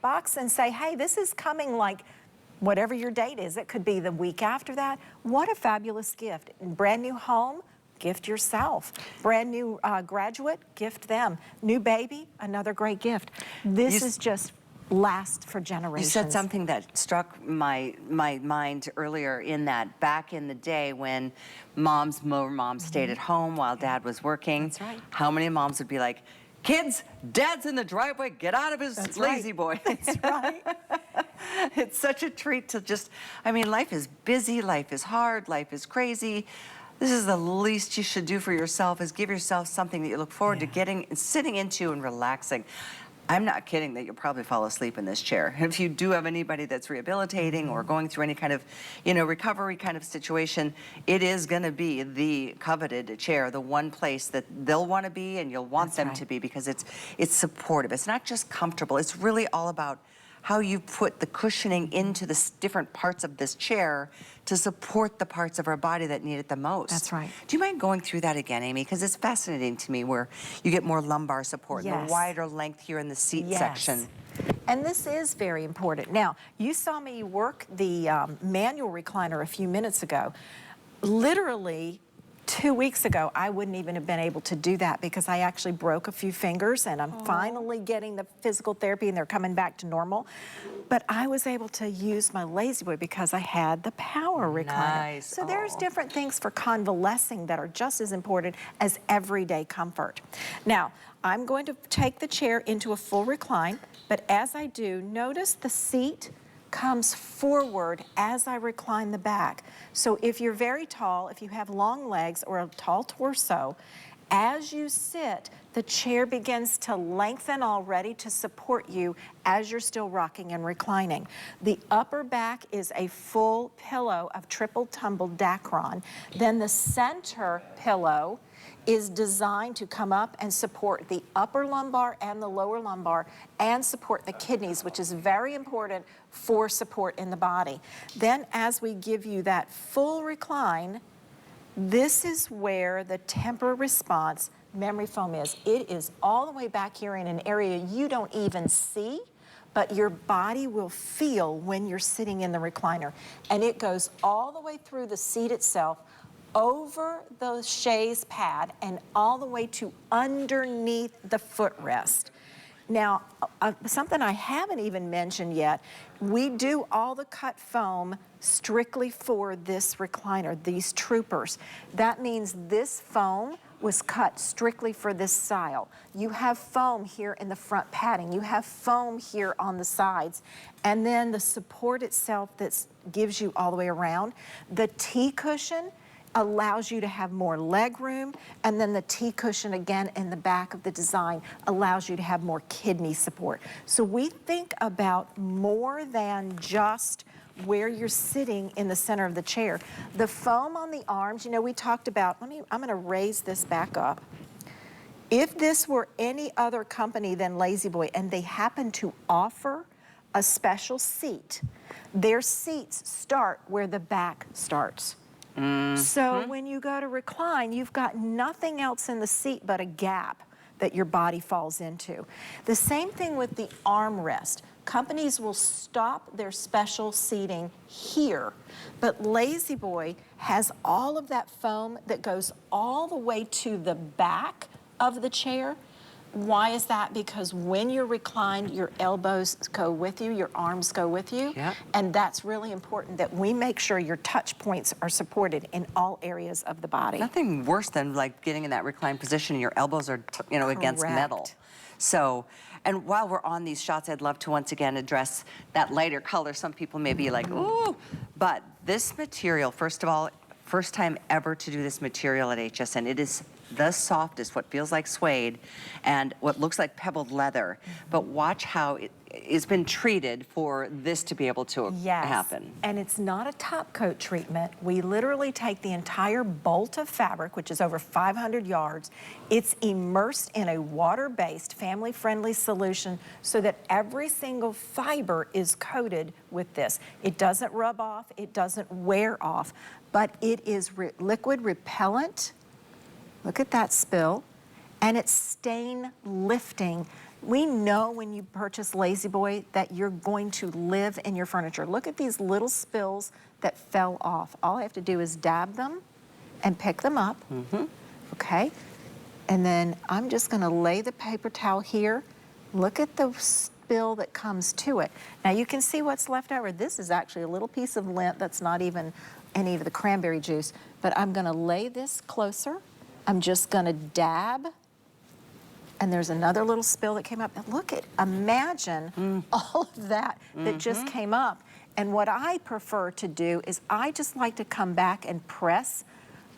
box and say, hey, this is coming like whatever your date is. It could be the week after that. What a fabulous gift. Brand new home, gift yourself. Brand new graduate, gift them. New baby, another great gift. This is just last for generations. You said something that struck my mind earlier, in that back in the day when more moms stayed at home while dad was working. That's right. How many moms would be like, kids, dad's in the driveway, get out of his lazy boy. That's right. It's such a treat to just, I mean, life is busy, life is hard, life is crazy. This is the least you should do for yourself, is give yourself something that you look forward to getting and sitting into and relaxing. I'm not kidding that you'll probably fall asleep in this chair. If you do have anybody that's rehabilitating or going through any kind of, recovery kind of situation, it is gonna be the coveted chair, the one place that they'll wanna be and you'll want them to be, because it's supportive. It's not just comfortable, it's really all about how you put the cushioning into the different parts of this chair to support the parts of our body that need it the most. That's right. Do you mind going through that again, Amy? Because it's fascinating to me where you get more lumbar support, and a wider length here in the seat section. And this is very important. Now, you saw me work the manual recliner a few minutes ago. Literally 2 weeks ago, I wouldn't even have been able to do that because I actually broke a few fingers, and I'm finally getting the physical therapy and they're coming back to normal. But I was able to use my Lazy Boy because I had the power recliner. Nice. So there's different things for convalescing that are just as important as everyday comfort. Now, I'm going to take the chair into a full recline, but as I do, notice the seat comes forward as I recline the back. So if you're very tall, if you have long legs or a tall torso, as you sit, the chair begins to lengthen already to support you as you're still rocking and reclining. The upper back is a full pillow of triple tumbled Dacron. Then the center pillow is designed to come up and support the upper lumbar and the lower lumbar and support the kidneys, which is very important for support in the body. Then as we give you that full recline, this is where the temper response memory foam is. It is all the way back here in an area you don't even see, but your body will feel when you're sitting in the recliner. And it goes all the way through the seat itself, over the chaise pad, and all the way to underneath the footrest. Now, something I haven't even mentioned yet, we do all the cut foam strictly for this recliner, these troopers. That means this foam was cut strictly for this style. You have foam here in the front padding. You have foam here on the sides. And then the support itself that gives you all the way around. The T-cushion allows you to have more leg room, and then the T-cushion again in the back of the design allows you to have more kidney support. So we think about more than just where you're sitting in the center of the chair. The foam on the arms, you know, we talked about, I'm gonna raise this back up. If this were any other company than Lazy Boy and they happen to offer a special seat, their seats start where the back starts. So when you go to recline, you've got nothing else in the seat but a gap that your body falls into. The same thing with the armrest. Companies will stop their special seating here, but Lazy Boy has all of that foam that goes all the way to the back of the chair. Why is that? Because when you're reclined, your elbows go with you, your arms go with you. Yep. And that's really important that we make sure your touch points are supported in all areas of the body. Nothing worse than like getting in that reclined position and your elbows are, you know, against metal. So, and while we're on these shots, I'd love to once again address that lighter color. Some people may be like, ooh, but this material, first of all, first time ever to do this material at HSN. It is the softest, what feels like suede, and what looks like pebbled leather. But watch how it's been treated for this to be able to happen. And it's not a top coat treatment. We literally take the entire bolt of fabric, which is over 500 yards. It's immersed in a water-based, family-friendly solution so that every single fiber is coated with this. It doesn't rub off, it doesn't wear off, but it is liquid repellent. Look at that spill. And it's stain lifting. We know when you purchase Lazy Boy that you're going to live in your furniture. Look at these little spills that fell off. All I have to do is dab them and pick them up. Okay? And then I'm just gonna lay the paper towel here. Look at the spill that comes to it. Now you can see what's left over. This is actually a little piece of lint that's not even any of the cranberry juice, but I'm gonna lay this closer. I'm just gonna dab, and there's another little spill that came up. And look at, imagine all of that that just came up. And what I prefer to do is I just like to come back and press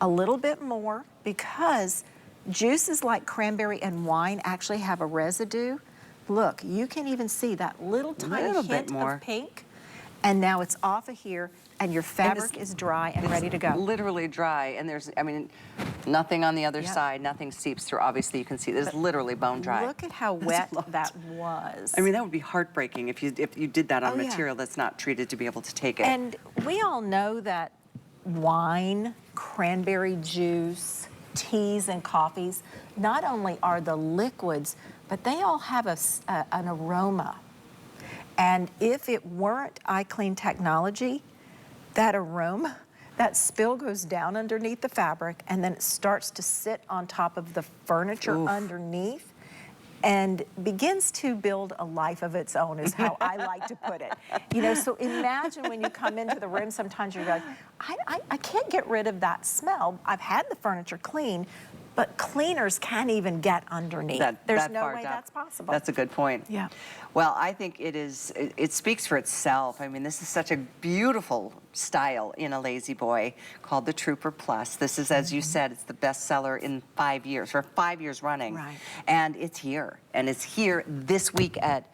a little bit more because juices like cranberry and wine actually have a residue. Look, you can even see that little tiny hint of pink. And now it's off of here, and your fabric is dry and ready to go. Literally dry, and there's, I mean, nothing on the other side, nothing seeps through. Obviously, you can see there's literally bone dry. Look at how wet that was. I mean, that would be heartbreaking if you did that on material that's not treated to be able to take it. And we all know that wine, cranberry juice, teas, and coffees, not only are the liquids, but they all have an aroma. And if it weren't iClean technology, that aroma that spill goes down underneath the fabric, and then it starts to sit on top of the furniture underneath and begins to build a life of its own, is how I like to put it. You know, so imagine when you come into the room, sometimes you're like, I can't get rid of that smell. I've had the furniture clean, but cleaners can't even get underneath. There's no way that's possible. That's a good point. Yeah. Well, I think it speaks for itself. I mean, this is such a beautiful style in a Lazy Boy called the Trooper Plus. This is, as you said, it's the best seller in 5 years, for 5 years running. Right. And it's here. And it's here this week at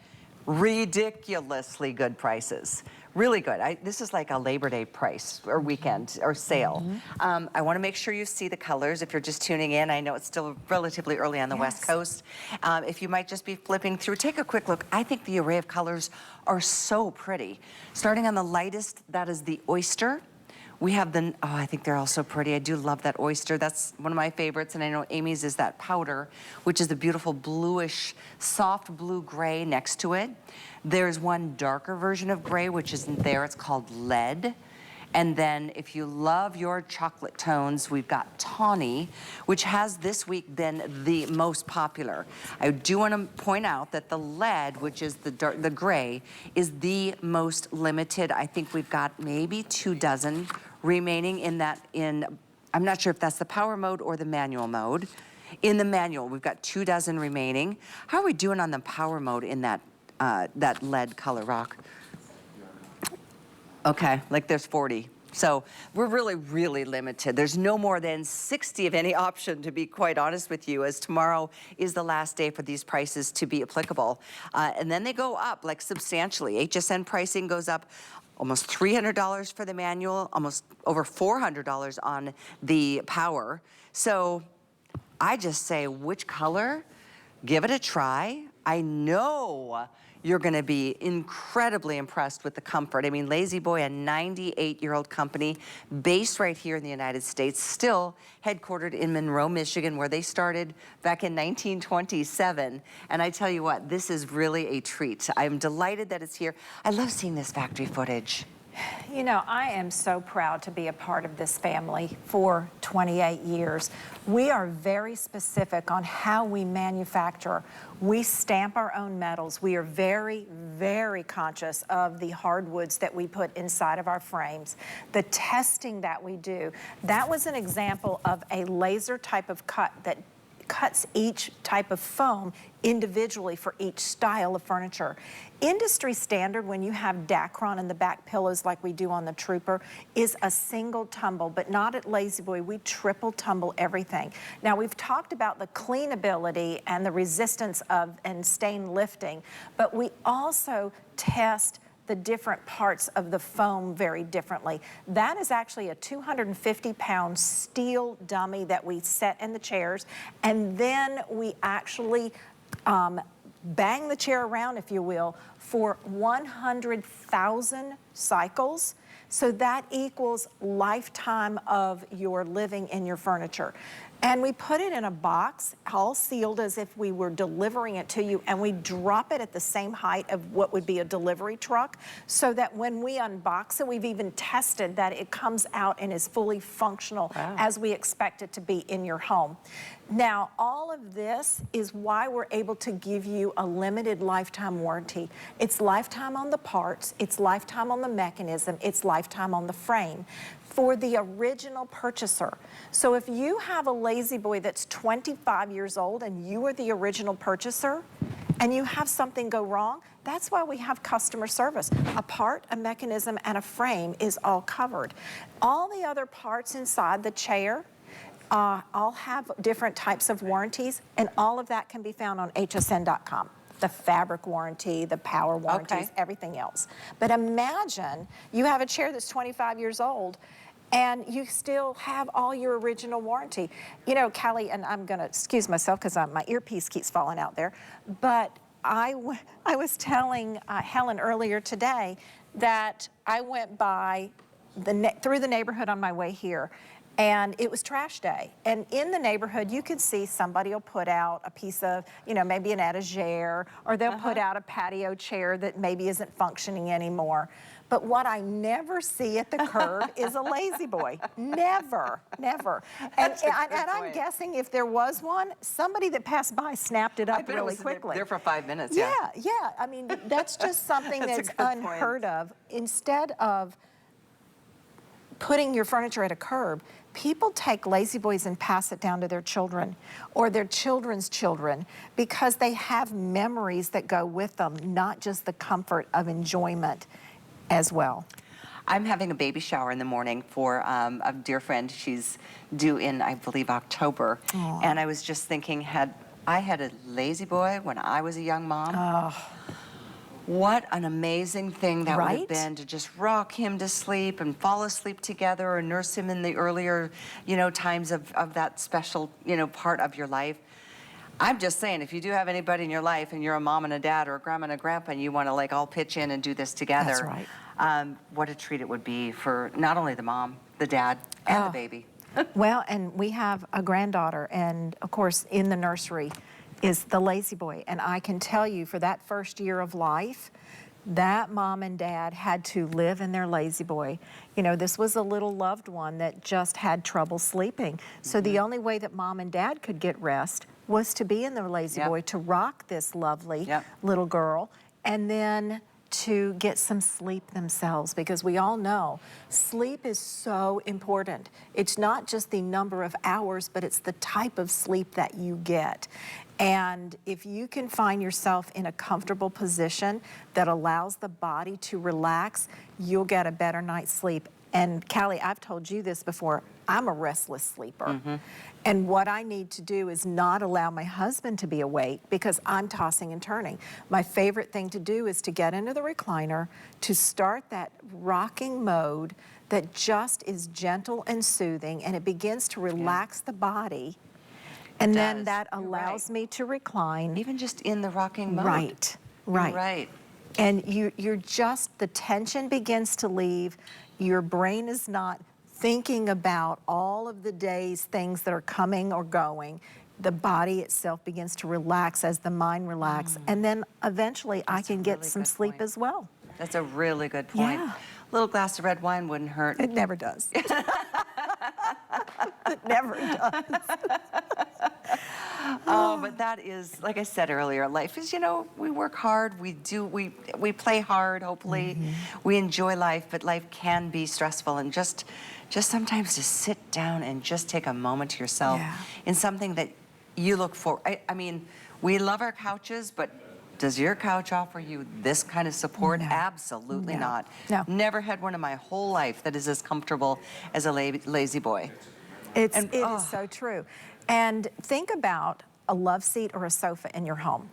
ridiculously good prices. Really good. This is like a Labor Day price or weekend or sale. I want to make sure you see the colors if you're just tuning in. I know it's still relatively early on the West Coast. If you might just be flipping through, take a quick look. I think the array of colors are so pretty. Starting on the lightest, that is the oyster. We have the, oh, I think they're all so pretty. I do love that oyster. That's one of my favorites. And I know Amy's is that powder, which is the beautiful bluish, soft blue gray next to it. There's one darker version of gray, which isn't there. It's called lead. And then if you love your chocolate tones, we've got tawny, which has this week been the most popular. I do want to point out that the lead, which is the gray, is the most limited. I think we've got maybe 2 dozen remaining in that, I'm not sure if that's the power mode or the manual mode. In the manual, we've got 2 dozen remaining. How are we doing on the power mode in that lead color, Rock? Okay, like there's 40. So we're really, really limited. There's no more than 60 of any option, to be quite honest with you, as tomorrow is the last day for these prices to be applicable. And then they go up like substantially. HSN pricing goes up almost $300 for the manual, almost over $400 on the power. So I just say, which color? Give it a try. I know you're gonna be incredibly impressed with the comfort. I mean, Lazy Boy, a 98-year-old company based right here in the United States, still headquartered in Monroe, Michigan, where they started back in 1927. And I tell you what, this is really a treat. I'm delighted that it's here. I love seeing this factory footage. You know, I am so proud to be a part of this family for 28 years. We are very specific on how we manufacture. We stamp our own metals. We are very, very conscious of the hardwoods that we put inside of our frames, the testing that we do. That was an example of a laser type of cut that cuts each type of foam individually for each style of furniture. Industry standard, when you have Dacron in the back pillows like we do on the Trooper, is a single tumble, but not at Lazy Boy. We triple tumble everything. Now, we've talked about the cleanability and the resistance of and stain lifting, but we also test the different parts of the foam very differently. That is actually a 250-pound steel dummy that we set in the chairs, and then we actually bang the chair around, if you will, for 100,000 cycles. So that equals lifetime of your living in your furniture. And we put it in a box, all sealed as if we were delivering it to you, and we drop it at the same height of what would be a delivery truck, so that when we unbox it, we've even tested that it comes out and is fully functional as we expect it to be in your home. Now, all of this is why we're able to give you a limited lifetime warranty. It's lifetime on the parts, it's lifetime on the mechanism, it's lifetime on the frame for the original purchaser. So if you have a Lazy Boy that's 25 years old and you are the original purchaser and you have something go wrong, that's why we have customer service. A part, a mechanism, and a frame is all covered. All the other parts inside the chair all have different types of warranties, and all of that can be found on hsn.com. The fabric warranty, the power warranties, everything else. But imagine you have a chair that's 25 years old and you still have all your original warranty. You know, Callie, and I'm gonna excuse myself because my earpiece keeps falling out there, but I was telling Helen earlier today that I went by through the neighborhood on my way here, And it was trash day. And in the neighborhood, you could see somebody will put out a piece of, you know, maybe an etagere, or they'll put out a patio chair that maybe isn't functioning anymore. But what I never see at the curb is a lazy boy. Never, never. And I'm guessing if there was one, somebody that passed by snapped it up really quickly. There for 5 minutes, yeah. Yeah, I mean, that's just something that's unheard of. Instead of putting your furniture at a curb, people take lazy boys and pass it down to their children or their children's children because they have memories that go with them, not just the comfort of enjoyment as well. I'm having a baby shower in the morning for a dear friend. She's due in, I believe, October. Aww. And I was just thinking, had I had a lazy boy when I was a young mom, what an amazing thing that would have been to just rock him to sleep and fall asleep together or nurse him in the earlier, you know, times of that special, you know, part of your life. I'm just saying, if you do have anybody in your life and you're a mom and a dad or a grandma and a grandpa and you want to like all pitch in and do this together, that's right. What a treat it would be for not only the mom, the dad, and the baby. Well, and we have a granddaughter, and of course in the nursery is the lazy boy. And I can tell you for that first year of life, that mom and dad had to live in their lazy boy. You know, this was a little loved one that just had trouble sleeping. So the only way that mom and dad could get rest was to be in their lazy boy, to rock this lovely little girl, and then to get some sleep themselves, because we all know sleep is so important. It's not just the number of hours, but it's the type of sleep that you get. And if you can find yourself in a comfortable position that allows the body to relax, you'll get a better night's sleep. And Callie, I've told you this before, I'm a restless sleeper. And what I need to do is not allow my husband to be awake because I'm tossing and turning. My favorite thing to do is to get into the recliner, to start that rocking mode that just is gentle and soothing, and it begins to relax the body. And then that allows me to recline. Even just in the rocking mode. Right. Right. And you're just, the tension begins to leave. Your brain is not thinking about all of the day's things that are coming or going. The body itself begins to relax as the mind relaxes. And then eventually I can get some sleep as well. That's a really good point. Yeah. A little glass of red wine wouldn't hurt. It never does. It never does. Oh, but that is, like I said earlier, life is, you know, we work hard, we play hard, hopefully. We enjoy life, but life can be stressful, and just sometimes to sit down and just take a moment to yourself in something that you look for. I mean, we love our couches, but does your couch offer you this kind of support? Absolutely not. No. Never had one in my whole life that is as comfortable as a lazy boy. It is so true. And think about a love seat or a sofa in your home.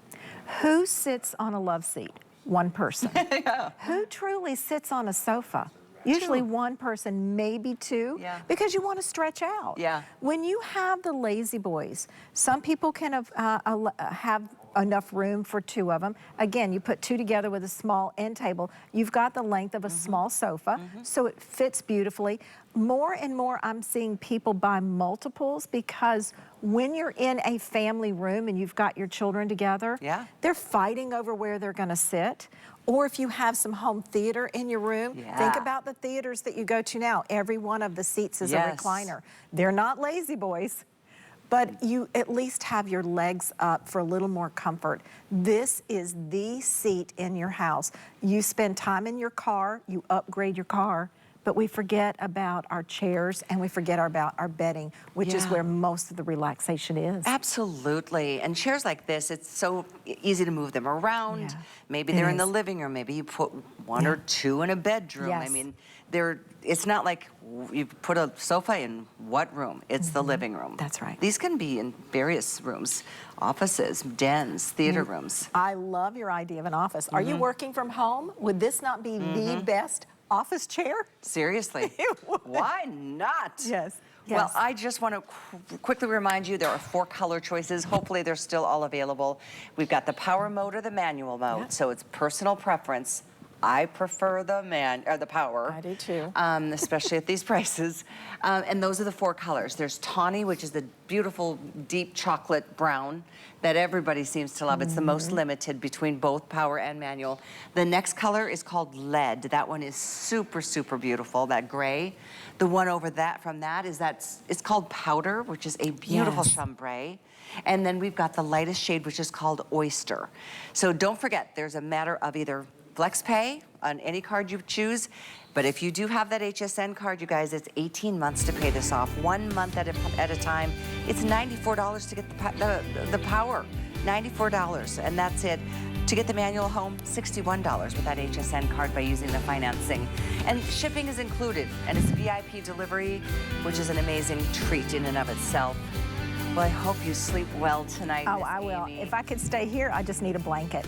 Who sits on a love seat? One person. Who truly sits on a sofa? Usually one person, maybe two, because you want to stretch out. When you have the lazy boys, some people can have enough room for two of them. Again, you put two together with a small end table, you've got the length of a small sofa, so it fits beautifully. More and more I'm seeing people buy multiples, because when you're in a family room and you've got your children together, they're fighting over where they're gonna sit. Or if you have some home theater in your room, think about the theaters that you go to now. Every one of the seats is a recliner. They're not lazy boys, but you at least have your legs up for a little more comfort. This is the seat in your house. You spend time in your car, you upgrade your car, but we forget about our chairs and we forget about our bedding, which is where most of the relaxation is. Absolutely. And chairs like this, it's so easy to move them around. Maybe they're in the living room. Maybe you put one or two in a bedroom. I mean, it's not like you put a sofa in what room? It's the living room. That's right. These can be in various rooms, offices, dens, theater rooms. I love your idea of an office. Are you working from home? Would this not be the best office chair? Seriously. Why not? Yes. Well, I just want to quickly remind you there are 4 color choices. Hopefully they're still all available. We've got the power mode or the manual mode, so it's personal preference. I prefer the Power. I do too. Especially at these prices. And those are the 4 colors. There's Tawny, which is the beautiful deep chocolate brown that everybody seems to love. It's the most limited between both Power and manual. The next color is called Lead. That one is super, super beautiful, that gray. The one over from that is it's called Powder, which is a beautiful chambray. And then we've got the lightest shade, which is called Oyster. So don't forget, there's a matter of either flex pay on any card you choose, but if you do have that HSN card, you guys, it's 18 months to pay this off, 1 month at a time. It's $94 to get the Power, $94, and that's it. To get the manual home, $61 with that HSN card by using the financing. And shipping is included, and it's VIP delivery, which is an amazing treat in and of itself. Well, I hope you sleep well tonight, Oh, Miss I will. Amy. If I could stay here, I just need a blanket.